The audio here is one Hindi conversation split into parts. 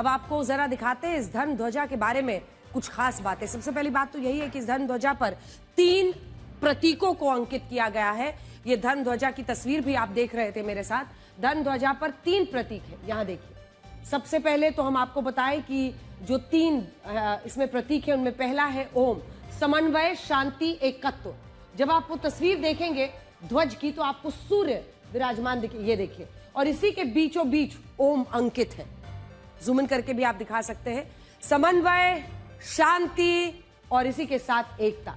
अब आपको जरा दिखाते हैं इस धर्म ध्वजा के बारे में कुछ खास बातें। सबसे पहली बात तो यही है कि इस धर्म ध्वजा पर 3 प्रतीकों को अंकित किया गया है। ये धर्म ध्वजा की तस्वीर भी आप देख रहे थे मेरे साथ। धर्म ध्वजा पर 3 प्रतीक है, यहां देखिए। सबसे पहले तो हम आपको बताएं कि जो 3 इसमें प्रतीक है उनमें पहला है ओम, समन्वय, शांति, एकत्व। जब आप वो तस्वीर देखेंगे ध्वज की तो आपको सूर्य विराजमान दिखे, ये देखिए, और इसी के बीचों बीच ओम अंकित है। जूम इन करके भी आप दिखा सकते हैं। समन्वय, शांति और इसी के साथ एकता।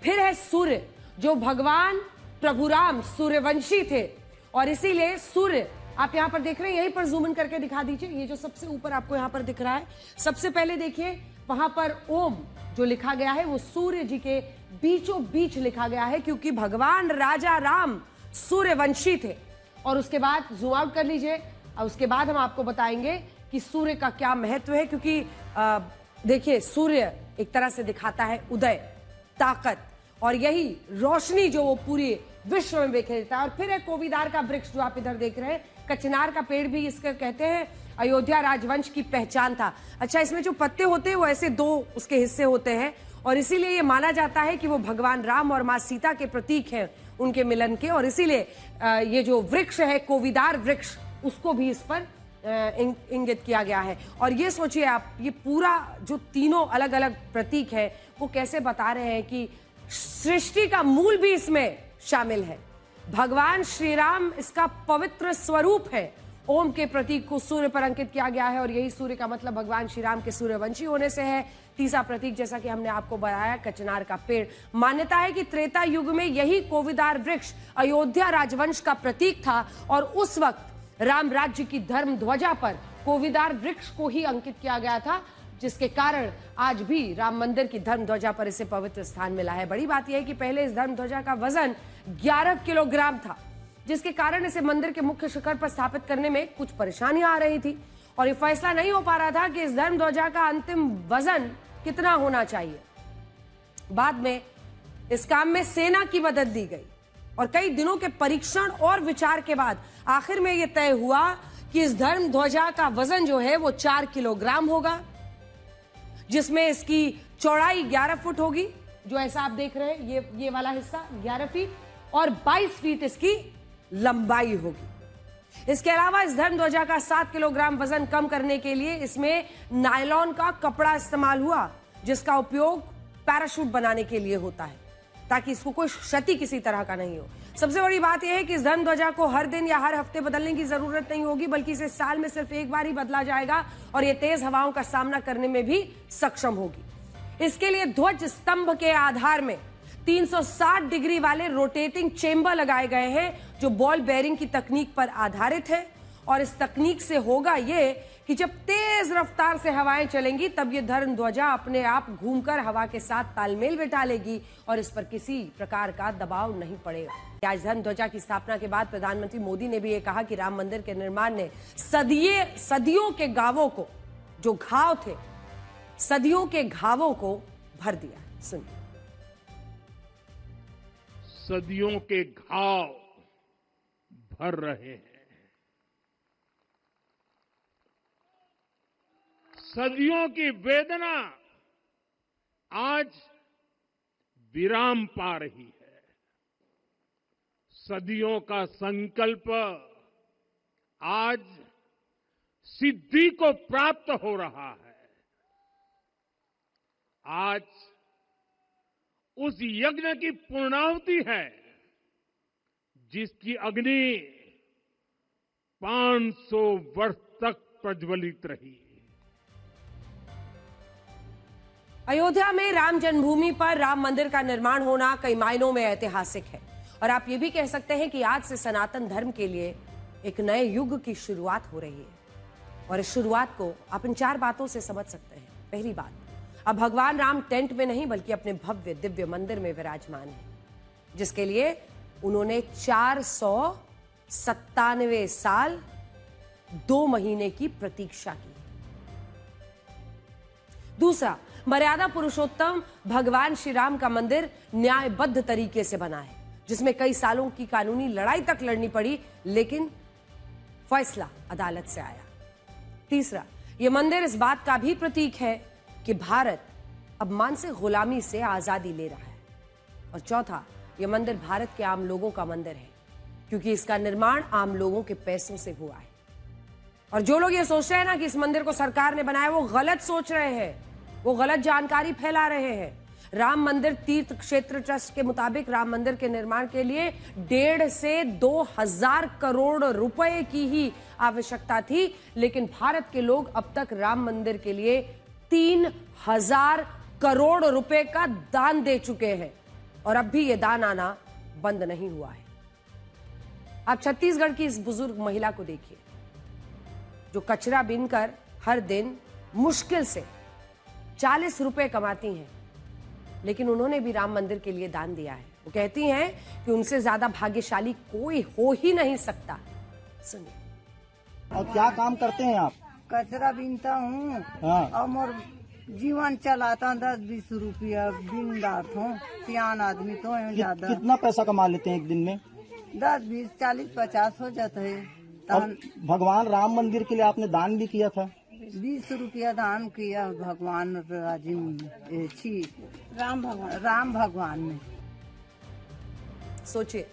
फिर है सूर्य, जो भगवान प्रभु राम सूर्यवंशी थे और इसीलिए सूर्य आप यहां पर देख रहे हैं, यहीं पर जूम इन करके दिखा दीजिए। ये जो सबसे ऊपर आपको यहां पर दिख रहा है, सबसे पहले देखिए वहां पर ओम जो लिखा गया है वो सूर्य जी के बीचों बीच लिखा गया है, क्योंकि भगवान राजा राम सूर्यवंशी थे। और उसके बाद जूम आउट कर लीजिए और उसके बाद हम आपको बताएंगे कि सूर्य का क्या महत्व है, क्योंकि देखिए सूर्य एक तरह से दिखाता है उदय, ताकत, और यही रोशनी जो वो पूरी विश्व में बिखेरता है। और फिर है कोविदार का वृक्ष जो आप इधर देख रहे हैं, कचनार का पेड़ भी इसके कहते हैं अयोध्या राजवंश की पहचान था। अच्छा, इसमें जो पत्ते होते हैं वो ऐसे 2 उसके हिस्से होते हैं और इसीलिए ये माना जाता है कि वो भगवान राम और मां सीता के प्रतीक हैं, उनके मिलन के। और इसीलिए ये जो वृक्ष है कोविदार वृक्ष, उसको भी इस पर इंगित किया गया है। और ये सोचिए आप, ये पूरा जो तीनों अलग अलग प्रतीक है वो कैसे बता रहे हैं कि सृष्टि का मूल भी इसमें शामिल है। भगवान श्री राम इसका पवित्र स्वरूप है। ओम के प्रतीक को सूर्य पर अंकित किया गया है और यही सूर्य का मतलब भगवान श्री राम के सूर्यवंशी होने से है। तीसरा प्रतीक जैसा कि हमने आपको बताया, कचनार का पेड़। मान्यता है कि त्रेता युग में यही कोविदार वृक्ष अयोध्या राजवंश का प्रतीक था और उस वक्त राम राज्य की धर्म ध्वजा पर कोविदार वृक्ष को ही अंकित किया गया था, जिसके कारण आज भी राम मंदिर की धर्म ध्वजा पर इसे पवित्र स्थान मिला है। बड़ी बात यह है कि पहले इस धर्म ध्वजा का वजन 11 किलोग्राम था, जिसके कारण इसे मंदिर के मुख्य शिखर पर स्थापित करने में कुछ परेशानियां आ रही थी और ये फैसला नहीं हो पा रहा था कि इस धर्म ध्वजा का अंतिम वजन कितना होना चाहिए। बाद में इस काम में सेना की मदद ली गई और कई दिनों के परीक्षण और विचार के बाद आखिर में यह तय हुआ कि इस धर्म ध्वजा का वजन जो है वो 4 किलोग्राम होगा, जिसमें इसकी चौड़ाई 11 फुट होगी, जो ऐसा आप देख रहे हैं ये वाला हिस्सा 11 फीट, और 22 फीट इसकी लंबाई होगी। इसके अलावा इस धर्म ध्वजा का 7 किलोग्राम वजन कम करने के लिए इसमें नायलॉन का कपड़ा इस्तेमाल हुआ, जिसका उपयोग पैराशूट बनाने के लिए होता है, ताकि इसको कोई क्षति किसी तरह का नहीं हो। सबसे बड़ी बात यह है कि इस धर्म ध्वजा को हर दिन या हर हफ्ते बदलने की जरूरत नहीं होगी, बल्कि इसे साल में सिर्फ एक बार ही बदला जाएगा और यह तेज हवाओं का सामना करने में भी सक्षम होगी। इसके लिए ध्वज स्तंभ के आधार में 360 डिग्री वाले रोटेटिंग चेंबर लगाए गए हैं, जो बॉल बेयरिंग की तकनीक पर आधारित है। और इस तकनीक से होगा ये कि जब तेज रफ्तार से हवाएं चलेंगी तब ये धर्म ध्वजा अपने आप घूमकर हवा के साथ तालमेल बिठा लेगी और इस पर किसी प्रकार का दबाव नहीं पड़ेगा। आज धर्म ध्वजा की स्थापना के बाद प्रधानमंत्री मोदी ने भी ये कहा कि राम मंदिर के निर्माण ने सदियों के गांवों को, जो घाव थे, सदियों के घावों को भर दिया। सुनिए। सदियों के घाव भर रहे हैं, सदियों की वेदना आज विराम पा रही है, सदियों का संकल्प आज सिद्धि को प्राप्त हो रहा है। आज उस यज्ञ की पूर्णाहुति है जिसकी अग्नि 500 वर्ष तक प्रज्वलित रही। अयोध्या में राम जन्मभूमि पर राम मंदिर का निर्माण होना कई मायनों में ऐतिहासिक है और आप ये भी कह सकते हैं कि आज से सनातन धर्म के लिए एक नए युग की शुरुआत हो रही है। और इस शुरुआत को आप इन 4 बातों से समझ सकते हैं। पहली बात, अब भगवान राम टेंट में नहीं बल्कि अपने भव्य दिव्य मंदिर में विराजमान है, जिसके लिए उन्होंने 497 साल 2 महीने की प्रतीक्षा की। दूसरा, मर्यादा पुरुषोत्तम भगवान श्री राम का मंदिर न्यायबद्ध तरीके से बना है, जिसमें कई सालों की कानूनी लड़ाई तक लड़नी पड़ी, लेकिन फैसला अदालत से आया। तीसरा, ये मंदिर इस बात का भी प्रतीक है कि भारत अब मानसिक गुलामी से आजादी ले रहा है। और चौथा, यह मंदिर भारत के आम लोगों का मंदिर है, क्योंकि इसका निर्माण आम लोगों के पैसों से हुआ है। और जो लोग ये सोच रहे हैं ना कि इस मंदिर को सरकार ने बनाया, वो गलत सोच रहे हैं, वो गलत जानकारी फैला रहे हैं। राम मंदिर तीर्थ क्षेत्र ट्रस्ट के मुताबिक राम मंदिर के निर्माण के लिए 1.5 से 2,000 करोड़ रुपए की ही आवश्यकता थी, लेकिन भारत के लोग अब तक राम मंदिर के लिए 3,000 करोड़ रुपए का दान दे चुके हैं और अब भी यह दान आना बंद नहीं हुआ है। आप छत्तीसगढ़ की इस बुजुर्ग महिला को देखिए, जो कचरा बीनकर हर दिन मुश्किल से 40 रुपए कमाती हैं, लेकिन उन्होंने भी राम मंदिर के लिए दान दिया है। वो कहती हैं कि उनसे ज्यादा भाग्यशाली कोई हो ही नहीं सकता। सुनिए। और क्या काम करते हैं आप? कचरा बीनता हूँ। हाँ। और मोर जीवन चलाता 10-20 रुपया बीन डालता हूँ। सियान आदमी तो है ज्यादा। कितना पैसा कमा लेते हैं एक दिन में? 10, 20, 40, 50 हो जाता है। और भगवान राम मंदिर के लिए आपने दान भी किया था? 20 रुपया दान किया भगवान राम भगवान में। सोचिए,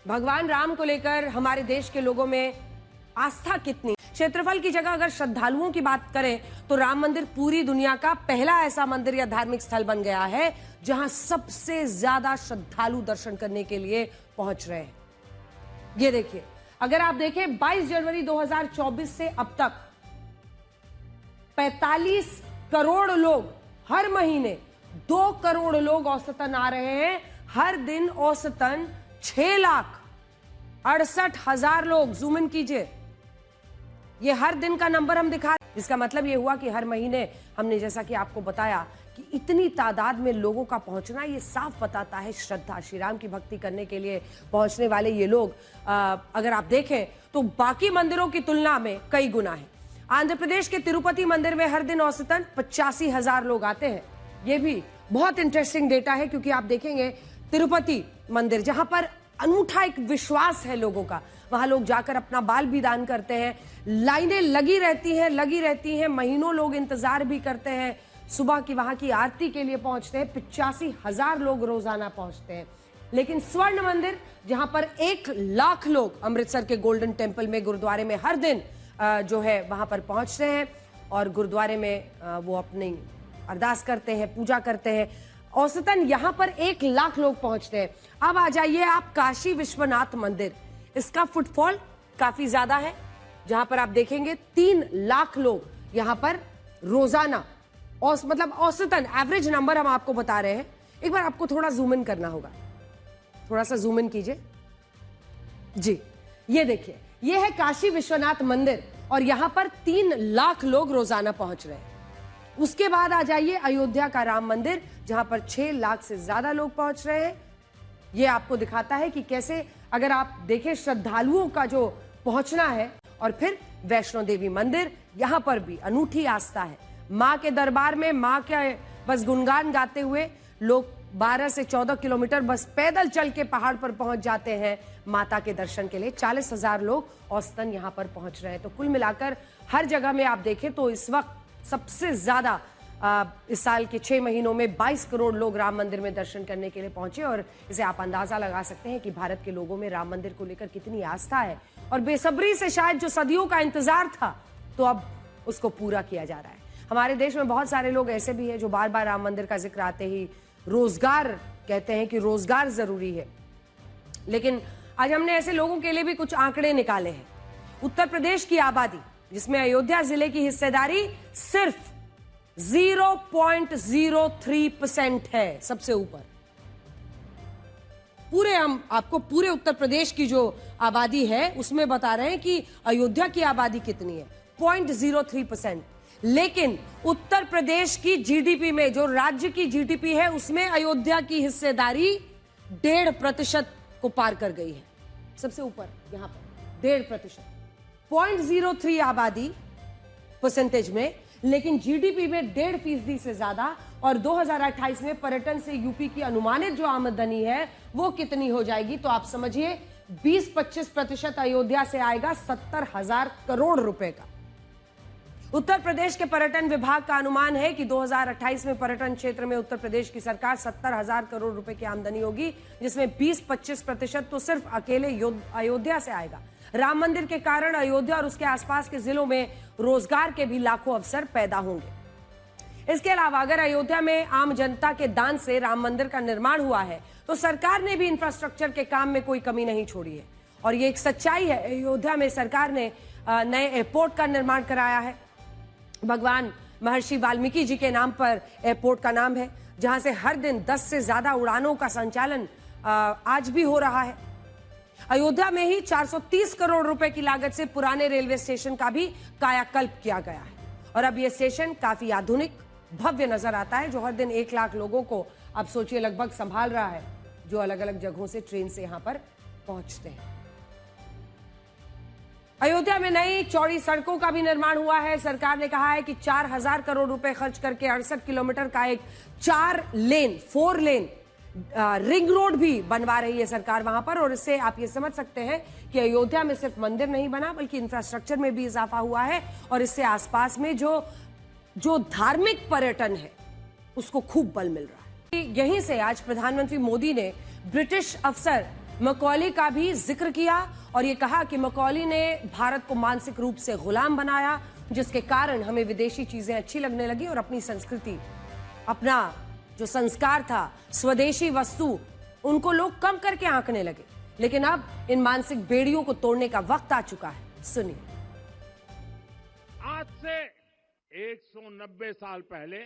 भगवान राम को लेकर हमारे देश के लोगों में आस्था कितनी। क्षेत्रफल की जगह अगर श्रद्धालुओं की बात करें तो राम मंदिर पूरी दुनिया का पहला ऐसा मंदिर या धार्मिक स्थल बन गया है जहां सबसे ज्यादा श्रद्धालु दर्शन करने के लिए पहुंच रहे हैं। ये देखिए, अगर आप देखें 22 जनवरी 2024 से अब तक 45 करोड़ लोग, हर महीने 2 करोड़ लोग औसतन आ रहे हैं। हर दिन औसतन 6,68,000 लोग। जूम इन कीजिए, ये हर दिन का नंबर हम दिखा, इसका मतलब ये हुआ कि हर महीने हमने, जैसा कि आपको बताया, कि इतनी तादाद में लोगों का पहुंचना ये साफ बताता है श्रद्धा। श्री राम की भक्ति करने के लिए पहुंचने वाले ये लोग अगर आप देखें तो बाकी मंदिरों की तुलना में कई गुना है। आंध्र प्रदेश के तिरुपति मंदिर में हर दिन औसतन 85,000 लोग आते हैं। ये भी बहुत इंटरेस्टिंग डेटा है, क्योंकि आप देखेंगे तिरुपति मंदिर, जहां पर अनूठा एक विश्वास है लोगों का, वहां लोग जाकर अपना बाल भी दान करते हैं। लाइनें लगी रहती हैं, महीनों लोग इंतजार भी करते हैं। सुबह की वहां की आरती के लिए पहुंचते हैं। 85,000 लोग रोजाना पहुंचते हैं। लेकिन स्वर्ण मंदिर, जहां पर 1 लाख लोग अमृतसर के गोल्डन टेम्पल में गुरुद्वारे में हर दिन जो है वहां पर पहुंचते हैं और गुरुद्वारे में वो अपनी अरदास करते हैं, पूजा करते हैं। औसतन यहां पर 1 लाख लोग पहुंचते हैं। अब आ जाइए आप काशी विश्वनाथ मंदिर, इसका फुटफॉल काफी ज्यादा है, जहां पर आप देखेंगे 3 लाख लोग यहां पर रोजाना, मतलब औसतन एवरेज नंबर हम आपको बता रहे हैं। एक बार आपको थोड़ा जूम इन करना होगा, थोड़ा सा जूम इन कीजिए जी। ये देखिए, ये है काशी विश्वनाथ मंदिर और यहां पर 3 लाख लोग रोजाना पहुंच रहे हैं। उसके बाद आ जाइए अयोध्या का राम मंदिर, जहां पर 6 लाख से ज्यादा लोग पहुंच रहे हैं। यह आपको दिखाता है कि कैसे, अगर आप देखें श्रद्धालुओं का जो पहुंचना है। और फिर वैष्णो देवी मंदिर, यहां पर भी अनूठी आस्था है। मां के दरबार में मां के बस गुणगान गाते हुए लोग 12 से 14 किलोमीटर बस पैदल चल के पहाड़ पर पहुंच जाते हैं माता के दर्शन के लिए। 40,000 लोग औसतन यहां पर पहुंच रहे हैं। तो कुल मिलाकर हर जगह में आप देखें तो इस वक्त सबसे ज्यादा इस साल के 6 महीनों में 22 करोड़ लोग राम मंदिर में दर्शन करने के लिए पहुंचे। और इसे आप अंदाजा लगा सकते हैं कि भारत के लोगों में राम मंदिर को लेकर कितनी आस्था है और बेसब्री से शायद जो सदियों का इंतजार था, तो अब उसको पूरा किया जा रहा है। हमारे देश में बहुत सारे लोग ऐसे भी हैं जो बार बार राम मंदिर का जिक्र आते ही रोजगार कहते हैं कि रोजगार जरूरी है। लेकिन आज हमने ऐसे लोगों के लिए भी कुछ आंकड़े निकाले हैं। उत्तर प्रदेश की आबादी, जिसमें अयोध्या जिले की हिस्सेदारी सिर्फ 0.03% है, सबसे ऊपर। पूरे हम आपको पूरे उत्तर प्रदेश की जो आबादी है उसमें बता रहे हैं कि अयोध्या की आबादी कितनी है, 0.03%। लेकिन उत्तर प्रदेश की जीडीपी में, जो राज्य की जीडीपी है, उसमें अयोध्या की हिस्सेदारी 1.5% को पार कर गई है, सबसे ऊपर यहां पर 1.5%। 0.03 आबादी परसेंटेज में, लेकिन जीडीपी में 1.5% से ज्यादा। और 2028 में पर्यटन से यूपी की अनुमानित जो आमदनी है वो कितनी हो जाएगी, तो आप समझिए 20-25% अयोध्या से आएगा 70,000 करोड़ रुपए का। उत्तर प्रदेश के पर्यटन विभाग का अनुमान है कि 2028 में पर्यटन क्षेत्र में उत्तर प्रदेश की सरकार 70,000 करोड़ रुपए की आमदनी होगी, जिसमें 20-25% तो सिर्फ अकेले अयोध्या से आएगा। राम मंदिर के कारण अयोध्या और उसके आसपास के जिलों में रोजगार के भी लाखों अवसर पैदा होंगे। इसके अलावा अगर अयोध्या में आम जनता के दान से राम मंदिर का निर्माण हुआ है तो सरकार ने भी इंफ्रास्ट्रक्चर के काम में कोई कमी नहीं छोड़ी है। और ये एक सच्चाई है, अयोध्या में सरकार ने नए एयरपोर्ट का निर्माण कराया है। भगवान महर्षि वाल्मीकि जी के नाम पर एयरपोर्ट का नाम है, जहां से हर दिन 10 से ज्यादा उड़ानों का संचालन आज भी हो रहा है। अयोध्या में ही 430 करोड़ रुपए की लागत से पुराने रेलवे स्टेशन का भी कायाकल्प किया गया है और अब यह स्टेशन काफी आधुनिक भव्य नजर आता है, जो हर दिन 1 लाख लोगों को अब सोचिए लगभग संभाल रहा है, जो अलग अलग जगहों से ट्रेन से यहां पर पहुंचते हैं। अयोध्या में नई चौड़ी सड़कों का भी निर्माण हुआ है। सरकार ने कहा है कि 4,000 करोड़ रुपए खर्च करके 68 किलोमीटर का एक 4 लेन रिंग रोड भी बनवा रही है सरकार वहां पर। और इससे आप ये समझ सकते हैं कि अयोध्या में सिर्फ मंदिर नहीं बना बल्कि इंफ्रास्ट्रक्चर में भी इजाफा हुआ है और इससे आसपास में जो धार्मिक पर्यटन है उसको खूब बल मिल रहा है। यहीं से आज प्रधानमंत्री मोदी ने ब्रिटिश अफसर मैकॉली का भी जिक्र किया और ये कहा कि मैकॉली ने भारत को मानसिक रूप से गुलाम बनाया, जिसके कारण हमें विदेशी चीजें अच्छी लगने लगी और अपनी संस्कृति, अपना जो संस्कार था, स्वदेशी वस्तु, उनको लोग कम करके आंकने लगे। लेकिन अब इन मानसिक बेड़ियों को तोड़ने का वक्त आ चुका है। सुनिए। आज से 190 साल पहले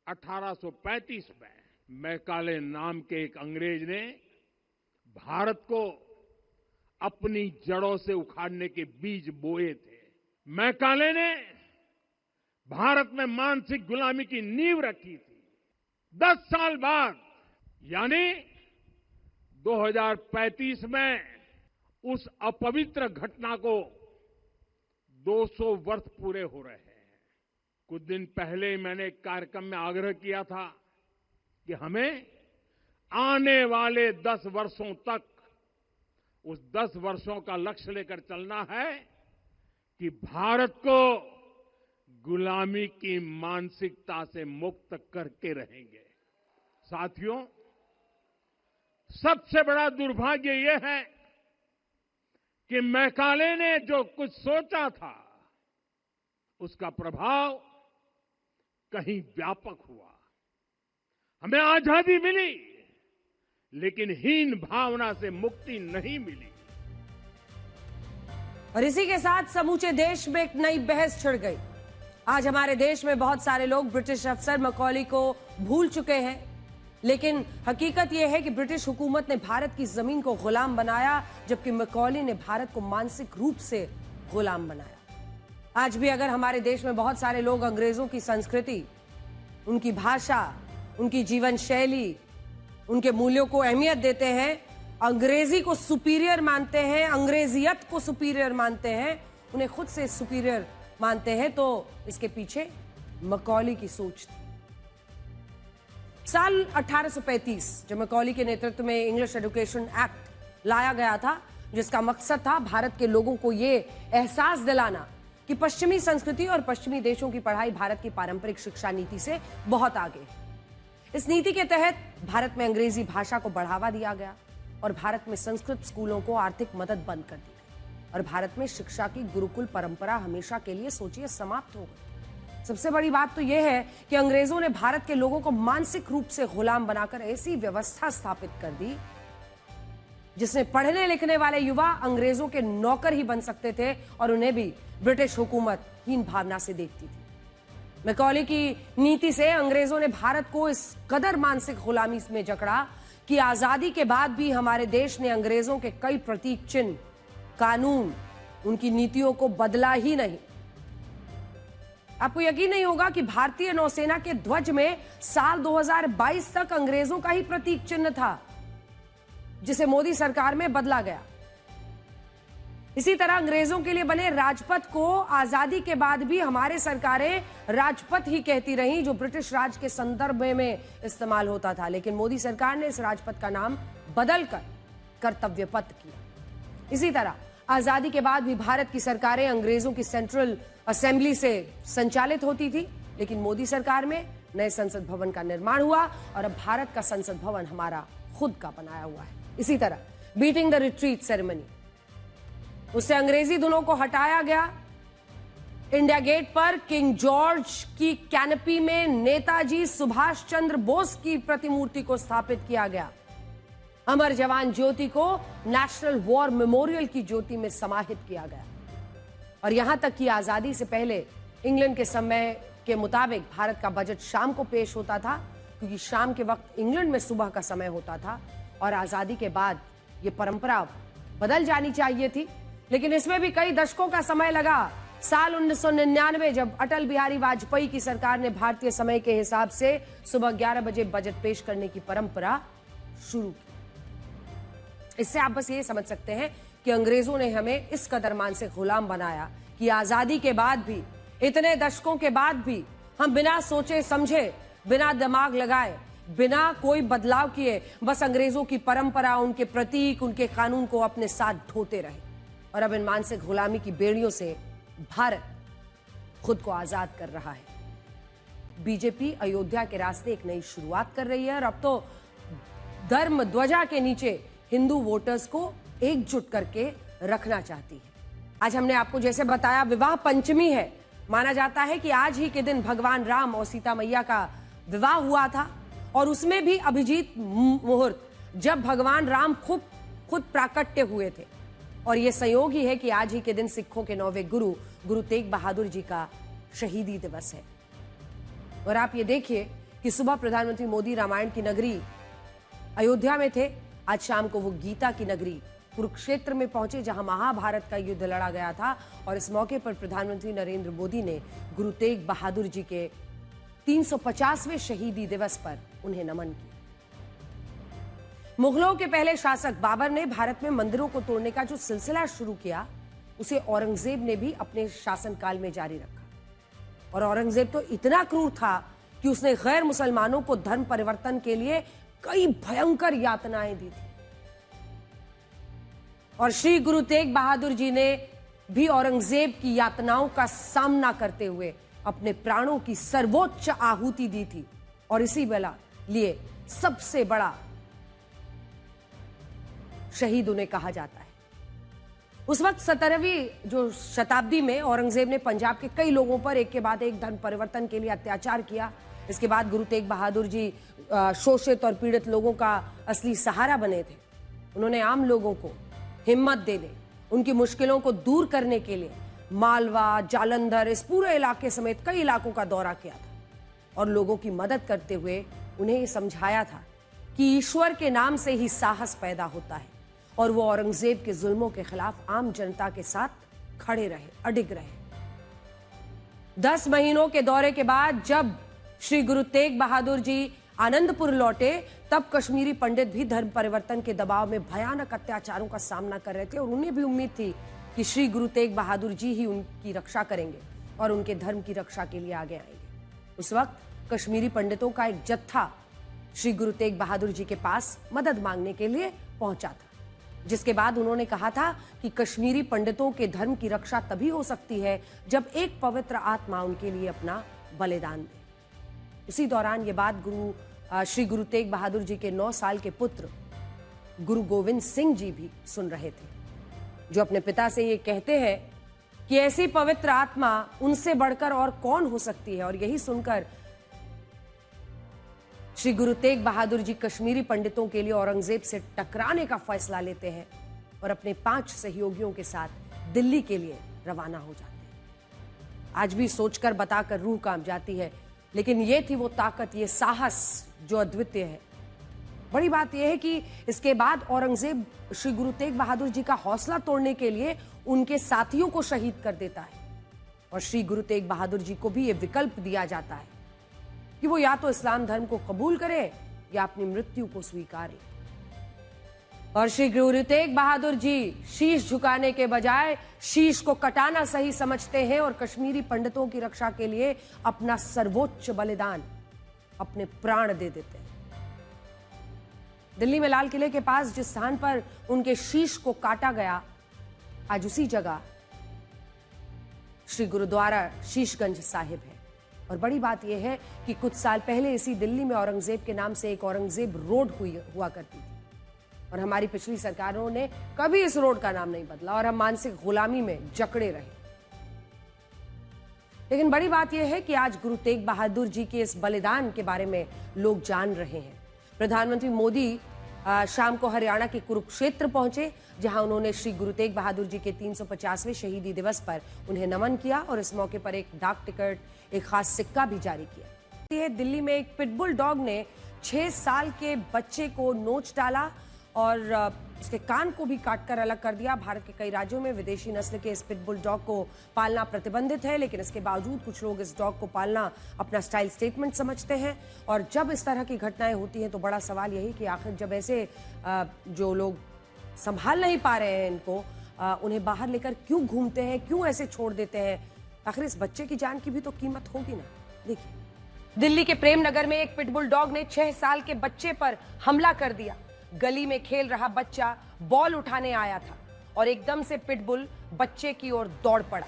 1835 में मैकाले नाम के एक अंग्रेज ने भारत को अपनी जड़ों से उखाड़ने के बीज बोए थे। मैकाले ने भारत में मानसिक गुलामी की नींव रखी थी। 10 साल बाद यानी 2035 में उस अपवित्र घटना को 200 वर्ष पूरे हो रहे हैं। कुछ दिन पहले मैंने एक कार्यक्रम में आग्रह किया था कि हमें आने वाले 10 वर्षों तक उस 10 वर्षों का लक्ष्य लेकर चलना है कि भारत को गुलामी की मानसिकता से मुक्त करके रहेंगे। साथियों, सबसे बड़ा दुर्भाग्य यह है कि मैकाले ने जो कुछ सोचा था उसका प्रभाव कहीं व्यापक हुआ। हमें आजादी मिली लेकिन हीन भावना से मुक्ति नहीं मिली। और इसी के साथ समूचे देश में एक नई बहस छिड़ गई। आज हमारे देश में बहुत सारे लोग ब्रिटिश अफसर मैकॉली को भूल चुके हैं, लेकिन हकीकत यह है कि ब्रिटिश हुकूमत ने भारत की जमीन को गुलाम बनाया, जबकि मैकॉली ने भारत को मानसिक रूप से गुलाम बनाया। आज भी अगर हमारे देश में बहुत सारे लोग अंग्रेजों की संस्कृति, उनकी भाषा, उनकी जीवन शैली, उनके मूल्यों को अहमियत देते हैं, अंग्रेजी को सुपीरियर मानते हैं, अंग्रेजियत को सुपीरियर मानते हैं, उन्हें खुद से सुपीरियर मानते हैं, तो इसके पीछे मैकॉली की सोच थी। साल 1835 जब मैकॉली के नेतृत्व में इंग्लिश एजुकेशन एक्ट लाया गया था, जिसका मकसद था भारत के लोगों को यह एहसास दिलाना कि पश्चिमी संस्कृति और पश्चिमी देशों की पढ़ाई भारत की पारंपरिक शिक्षा नीति से बहुत आगे है। इस नीति के तहत भारत में अंग्रेजी भाषा को बढ़ावा दिया गया और भारत में संस्कृत स्कूलों को आर्थिक मदद बंद कर दी गई और भारत में शिक्षा की गुरुकुल परंपरा हमेशा के लिए सोचिए समाप्त हो गई। सबसे बड़ी बात तो यह है कि अंग्रेजों ने भारत के लोगों को मानसिक रूप से गुलाम बनाकर ऐसी व्यवस्था स्थापित कर दी जिसमें पढ़ने लिखने वाले युवा अंग्रेजों के नौकर ही बन सकते थे और उन्हें भी ब्रिटिश हुकूमत हीन भावना से देखती थी। मैकॉली की नीति से अंग्रेजों ने भारत को इस कदर मानसिक गुलामी में जकड़ा कि आजादी के बाद भी हमारे देश ने अंग्रेजों के कई प्रतीक चिन्ह, कानून, उनकी नीतियों को बदला ही नहीं। आपको यकीन नहीं होगा कि भारतीय नौसेना के ध्वज में साल 2022 तक अंग्रेजों का ही प्रतीक चिन्ह था, जिसे मोदी सरकार में बदला गया। इसी तरह अंग्रेजों के लिए बने राजपथ को आजादी के बाद भी हमारे सरकारें राजपथ ही कहती रहीं, जो ब्रिटिश राज के संदर्भ में इस्तेमाल होता था। लेकिन मोदी सरकार ने इस राजपथ का नाम बदलकर कर्तव्य पथ किया। इसी तरह आजादी के बाद भी भारत की सरकारें अंग्रेजों की सेंट्रल असेंबली से संचालित होती थी, लेकिन मोदी सरकार में नए संसद भवन का निर्माण हुआ और अब भारत का संसद भवन हमारा खुद का बनाया हुआ है। इसी तरह बीटिंग द रिट्रीट सेरेमनी, उससे अंग्रेजी धुनों को हटाया गया। इंडिया गेट पर किंग जॉर्ज की कैनपी में नेताजी सुभाष चंद्र बोस की प्रतिमूर्ति को स्थापित किया गया। अमर जवान ज्योति को नेशनल वॉर मेमोरियल की ज्योति में समाहित किया गया। और यहां तक कि आजादी से पहले इंग्लैंड के समय के मुताबिक भारत का बजट शाम को पेश होता था, क्योंकि शाम के वक्त इंग्लैंड में सुबह का समय होता था। और आजादी के बाद यह परंपरा बदल जानी चाहिए थी, लेकिन इसमें भी कई दशकों का समय लगा। साल 1999 जब अटल बिहारी वाजपेयी की सरकार ने भारतीय समय के हिसाब से सुबह 11 बजे बजट पेश करने की परंपरा शुरू की। इससे आप बस ये समझ सकते हैं कि अंग्रेजों ने हमें इस कदर मानसिक गुलाम बनाया कि आजादी के बाद भी, इतने दशकों के बाद भी, हम बिना सोचे समझे, बिना दिमाग लगाए, बिना कोई बदलाव किए बस अंग्रेजों की परंपरा, उनके प्रतीक, उनके कानून को अपने साथ ढोते रहे। और अब इन मानसिक गुलामी की बेड़ियों से भारत खुद को आजाद कर रहा है। बीजेपी अयोध्या के रास्ते एक नई शुरुआत कर रही है और अब तो धर्म ध्वजा के नीचे हिंदू वोटर्स को एकजुट करके रखना चाहती है। आज हमने आपको जैसे बताया, विवाह पंचमी है। माना जाता है कि आज ही के दिन भगवान राम और सीता मैया का विवाह हुआ था और उसमें भी अभिजीत मुहूर्त, जब भगवान राम खुद प्राकट्य हुए थे। और यह संयोग ही है कि आज ही के दिन सिखों के 9वें गुरु तेग बहादुर जी का शहीदी दिवस है। और आप ये देखिए कि सुबह प्रधानमंत्री मोदी रामायण की नगरी अयोध्या में थे, आज शाम को वो गीता की नगरी कुरुक्षेत्र में पहुंचे, जहां महाभारत का युद्ध लड़ा गया था। और इस मौके पर प्रधानमंत्री नरेंद्र मोदी ने गुरु तेग बहादुर जी के 350वें शहीदी दिवस पर उन्हें नमन किया। मुगलों के पहले शासक बाबर ने भारत में मंदिरों को तोड़ने का जो सिलसिला शुरू किया, उसे औरंगजेब ने भी अपने शासनकाल में जारी रखा। और औरंगजेब तो इतना क्रूर था कि उसने गैर मुसलमानों को धर्म परिवर्तन के लिए कई भयंकर यातनाएं दी थी। और श्री गुरु तेग बहादुर जी ने भी औरंगजेब की यातनाओं का सामना करते हुए अपने प्राणों की सर्वोच्च आहुति दी थी। और इसी लिए सबसे बड़ा शहीद उन्हें कहा जाता है। उस वक्त 17वीं जो शताब्दी में औरंगजेब ने पंजाब के कई लोगों पर एक के बाद एक धर्म परिवर्तन के लिए अत्याचार किया। इसके बाद गुरु तेग बहादुर जी शोषित और पीड़ित लोगों का असली सहारा बने थे। उन्होंने आम लोगों को हिम्मत देने, उनकी मुश्किलों को दूर करने के लिए मालवा, जालंधर, इस पूरे इलाके समेत कई इलाकों का दौरा किया था और लोगों की मदद करते हुए उन्हें ये समझाया था कि ईश्वर के नाम से ही साहस पैदा होता है। और वो औरंगजेब के जुल्मों के खिलाफ आम जनता के साथ खड़े रहे, अडिग रहे। 10 महीनों के दौरे के बाद जब श्री गुरु तेग बहादुर जी आनंदपुर लौटे, तब कश्मीरी पंडित भी धर्म परिवर्तन के दबाव में भयानक अत्याचारों का सामना कर रहे थे और उन्हें भी उम्मीद थी कि श्री गुरु तेग बहादुर जी ही उनकी रक्षा करेंगे और उनके धर्म की रक्षा के लिए आगे आएंगे। उस वक्त कश्मीरी पंडितों का एक जत्था श्री गुरु तेग बहादुर जी के पास मदद मांगने के लिए पहुंचा था, जिसके बाद उन्होंने कहा था कि कश्मीरी पंडितों के धर्म की रक्षा तभी हो सकती है जब एक पवित्र आत्मा उनके लिए अपना बलिदान दे। उसी दौरान ये बात श्री गुरु तेग बहादुर जी के 9 साल के पुत्र गुरु गोविंद सिंह जी भी सुन रहे थे, जो अपने पिता से ये कहते हैं कि ऐसी पवित्र आत्मा उनसे बढ़कर और कौन हो सकती है। और यही सुनकर श्री गुरु तेग बहादुर जी कश्मीरी पंडितों के लिए औरंगजेब से टकराने का फैसला लेते हैं और अपने 5 सहयोगियों के साथ दिल्ली के लिए रवाना हो जाते हैं। आज भी सोचकर बताकर रूह कांप जाती है, लेकिन ये थी वो ताकत, ये साहस जो अद्वितीय है। बड़ी बात यह है कि इसके बाद औरंगजेब श्री गुरु तेग बहादुर जी का हौसला तोड़ने के लिए उनके साथियों को शहीद कर देता है और श्री गुरु तेग बहादुर जी को भी यह विकल्प दिया जाता है कि वो या तो इस्लाम धर्म को कबूल करे या अपनी मृत्यु को स्वीकारे। और श्री गुरु तेग बहादुर जी शीश झुकाने के बजाय शीश को कटाना सही समझते हैं और कश्मीरी पंडितों की रक्षा के लिए अपना सर्वोच्च बलिदान, अपने प्राण दे देते हैं। दिल्ली में लाल किले के पास जिस स्थान पर उनके शीश को काटा गया, आज उसी जगह श्री गुरुद्वारा शीशगंज साहिब है। और बड़ी बात यह है कि कुछ साल पहले इसी दिल्ली में औरंगजेब के नाम से एक औरंगजेब रोड हुआ करती थी और हमारी पिछली सरकारों ने कभी इस रोड का नाम नहीं बदला और हम मानसिक गुलामी में जकड़े रहे। लेकिन बड़ी बात यह है कि आज गुरु तेग बहादुर जी के इस बलिदान के बारे में लोग जान रहे हैं। प्रधानमंत्री मोदी शाम को हरियाणा के कुरुक्षेत्र पहुंचे, जहां उन्होंने श्री गुरु तेग बहादुर जी के 350वें शहीदी दिवस पर उन्हें नमन किया और इस मौके पर एक डाक टिकट, एक खास सिक्का भी जारी किया। दिल्ली में एक पिटबुल डॉग ने 6 साल के बच्चे को नोच डाला और उसके कान को भी काटकर अलग कर दिया। भारत के कई राज्यों में विदेशी नस्ल के इस पिटबुल डॉग को पालना प्रतिबंधित है, लेकिन इसके बावजूद कुछ लोग इस डॉग को पालना अपना स्टाइल स्टेटमेंट समझते हैं। और जब इस तरह की घटनाएं होती हैं तो बड़ा सवाल यही कि आखिर जब ऐसे जो लोग संभाल नहीं पा रहे हैं इनको, उन्हें बाहर लेकर क्यों घूमते हैं, क्यों ऐसे छोड़ देते हैं? आखिर इस बच्चे की जान की भी तो कीमत होगी ना। देखिए, दिल्ली के प्रेम नगर में एक पिटबुल डॉग ने 6 साल के बच्चे पर हमला कर दिया। गली में खेल रहा बच्चा बॉल उठाने आया था और एकदम से पिटबुल बच्चे की ओर दौड़ पड़ा।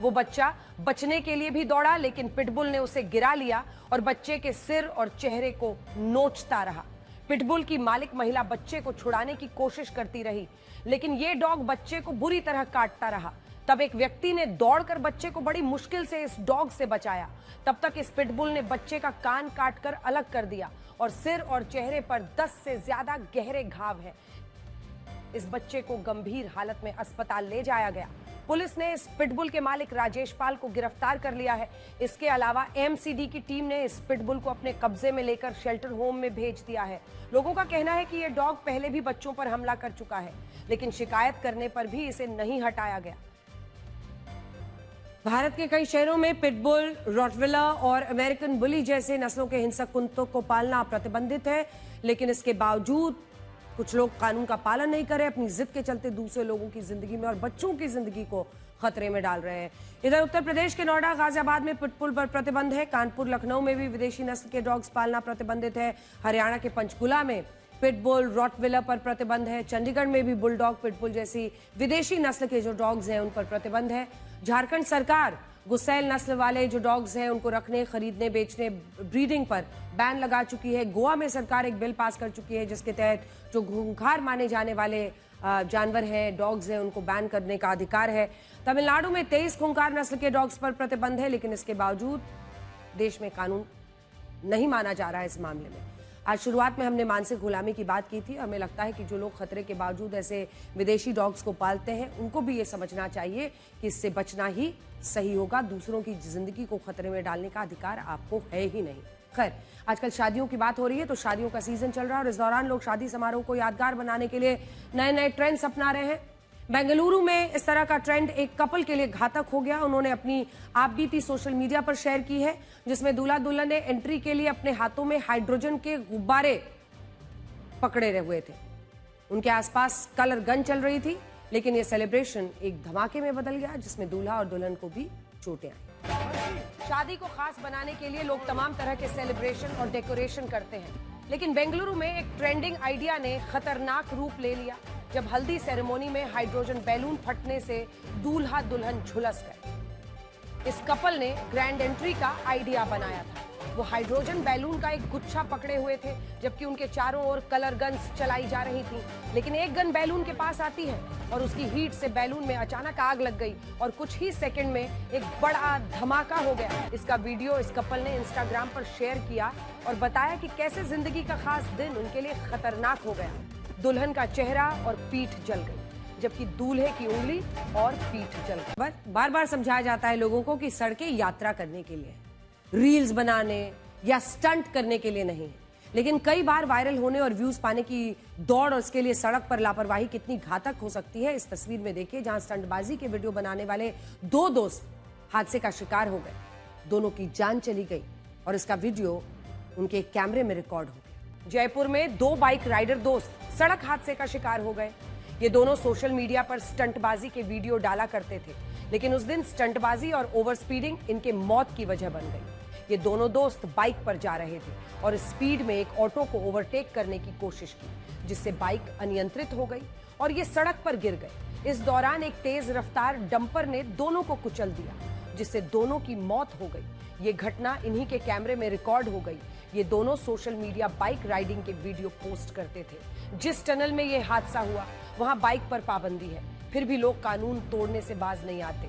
वो बच्चा बचने के लिए भी दौड़ा, लेकिन पिटबुल ने उसे गिरा लिया और बच्चे के सिर और चेहरे को नोचता रहा। पिटबुल की मालिक महिला बच्चे को छुड़ाने की कोशिश करती रही, लेकिन ये डॉग बच्चे को बुरी तरह काटता रहा। तब एक व्यक्ति ने दौड़कर बच्चे को बड़ी मुश्किल से इस डॉग से बचाया। तब तक इस पिटबुल ने बच्चे का कान काटकर अलग कर दिया और सिर और चेहरे पर 10 से ज्यादा गहरे घाव हैं। इस बच्चे को गंभीर हालत में अस्पताल ले जाया गया। पुलिस ने इस पिटबुल के मालिक राजेश पाल को गिरफ्तार कर लिया है। इसके अलावा एमसीडी की टीम ने इस पिटबुल को अपने कब्जे में लेकर शेल्टर होम में भेज दिया है। लोगों का कहना है कि यह डॉग पहले भी बच्चों पर हमला कर चुका है, लेकिन शिकायत करने पर भी इसे नहीं हटाया गया। भारत के कई शहरों में पिटबुल, रॉटविलर और अमेरिकन बुली जैसे नस्लों के हिंसक कुत्तों को पालना प्रतिबंधित है, लेकिन इसके बावजूद कुछ लोग कानून का पालन नहीं कर रहे, अपनी जिद के चलते दूसरे लोगों की जिंदगी में और बच्चों की जिंदगी को खतरे में डाल रहे हैं। इधर उत्तर प्रदेश के नोएडा, गाजियाबाद में पिटबुल पर प्रतिबंध है। कानपुर, लखनऊ में भी विदेशी नस्ल के डॉग्स पालना प्रतिबंधित है। हरियाणा के पंचकुला में पिटबुल, रॉटविलर पर प्रतिबंध है। चंडीगढ़ में भी बुलडॉग, पिटबुल जैसी विदेशी नस्ल के जो डॉग्स हैं उन पर प्रतिबंध है। झारखंड सरकार गुसैल नस्ल वाले जो डॉग्स हैं उनको रखने, खरीदने, बेचने, ब्रीडिंग पर बैन लगा चुकी है। गोवा में सरकार एक बिल पास कर चुकी है जिसके तहत जो खूंखार माने जाने वाले जानवर हैं, डॉग्स हैं, उनको बैन करने का अधिकार है। तमिलनाडु में 23 खूंखार नस्ल के डॉग्स पर प्रतिबंध है, लेकिन इसके बावजूद देश में कानून नहीं माना जा रहा है इस मामले में। आज शुरुआत में हमने मानसिक गुलामी की बात की थी। हमें लगता है कि जो लोग खतरे के बावजूद ऐसे विदेशी डॉग्स को पालते हैं उनको भी ये समझना चाहिए कि इससे बचना ही सही होगा। दूसरों की जिंदगी को खतरे में डालने का अधिकार आपको है ही नहीं। खैर, आजकल शादियों की बात हो रही है तो शादियों का सीजन चल रहा है और इस दौरान लोग शादी समारोह को यादगार बनाने के लिए नए नए ट्रेंड्स अपना रहे हैं। बेंगलुरु में इस तरह का ट्रेंड एक कपल के लिए घातक हो गया। उन्होंने अपनी आपबीती सोशल मीडिया पर शेयर की है, जिसमें दूल्हा दुल्हन ने एंट्री के लिए अपने हाथों में हाइड्रोजन के गुब्बारे पकड़े हुए थे। उनके आसपास कलर गन चल रही थी, लेकिन यह सेलिब्रेशन एक धमाके में बदल गया जिसमें दूल्हा और दुल्हन को भी चोटें आई। शादी को खास बनाने के लिए लोग तमाम तरह के सेलिब्रेशन और डेकोरेशन करते हैं, लेकिन बेंगलुरु में एक ट्रेंडिंग आइडिया ने खतरनाक रूप ले लिया जब हल्दी सेरेमनी में हाइड्रोजन बैलून फटने से दूल्हा दुल्हन झुलस गए। इस कपल ने ग्रैंड एंट्री का आइडिया बनाया था। वो हाइड्रोजन बैलून का एक गुच्छा पकड़े हुए थे, जबकि उनके चारों ओर कलर गन्स चलाई जा रही थी। लेकिन एक गन बैलून के पास आती है और उसकी हीट से बैलून में अचानक आग लग गई और कुछ ही सेकंड में एक बड़ा धमाका हो गया। इसका वीडियो इस कपल ने इंस्टाग्राम पर शेयर किया और बताया कि कैसे जिंदगी का खास दिन उनके लिए खतरनाक हो गया। दुल्हन का चेहरा और पीठ जल गई, जबकि दूल्हे की उंगली और पीठ जल गई। बार बार समझाया जाता है लोगों को कि सड़कें यात्रा करने के लिए, रील्स बनाने या स्टंट करने के लिए नहीं, लेकिन कई बार वायरल होने और व्यूज पाने की दौड़ और इसके लिए सड़क पर लापरवाही कितनी घातक हो सकती है। इस तस्वीर में देखिए, जहां स्टंटबाजी के वीडियो बनाने वाले 2 दोस्त हादसे का शिकार हो गए। दोनों की जान चली गई और इसका वीडियो उनके कैमरे में रिकॉर्ड हो गया। जयपुर में 2 बाइक राइडर दोस्त सड़क हादसे का शिकार हो गए। ये दोनों सोशल मीडिया पर स्टंटबाजी के वीडियो डाला करते थे, लेकिन उस दिन स्टंटबाजी और ओवर स्पीडिंग इनके मौत की वजह बन गई। ये दोनों दोस्त बाइक पर जा रहे थे और स्पीड में एक ऑटो को ओवरटेक करने की कोशिश की, जिससे बाइक अनियंत्रित हो गई और ये सड़क पर गिर गए। इस दौरान एक तेज रफ्तार डंपर ने दोनों को कुचल दिया, जिससे दोनों की मौत हो गई। ये घटना इन्हीं के कैमरे में रिकॉर्ड हो गई। ये दोनों सोशल मीडिया बाइक राइडिंग के वीडियो पोस्ट करते थे। जिस टनल में ये हादसा हुआ वहां बाइक पर पाबंदी है, फिर भी लोग कानून तोड़ने से बाज नहीं आते।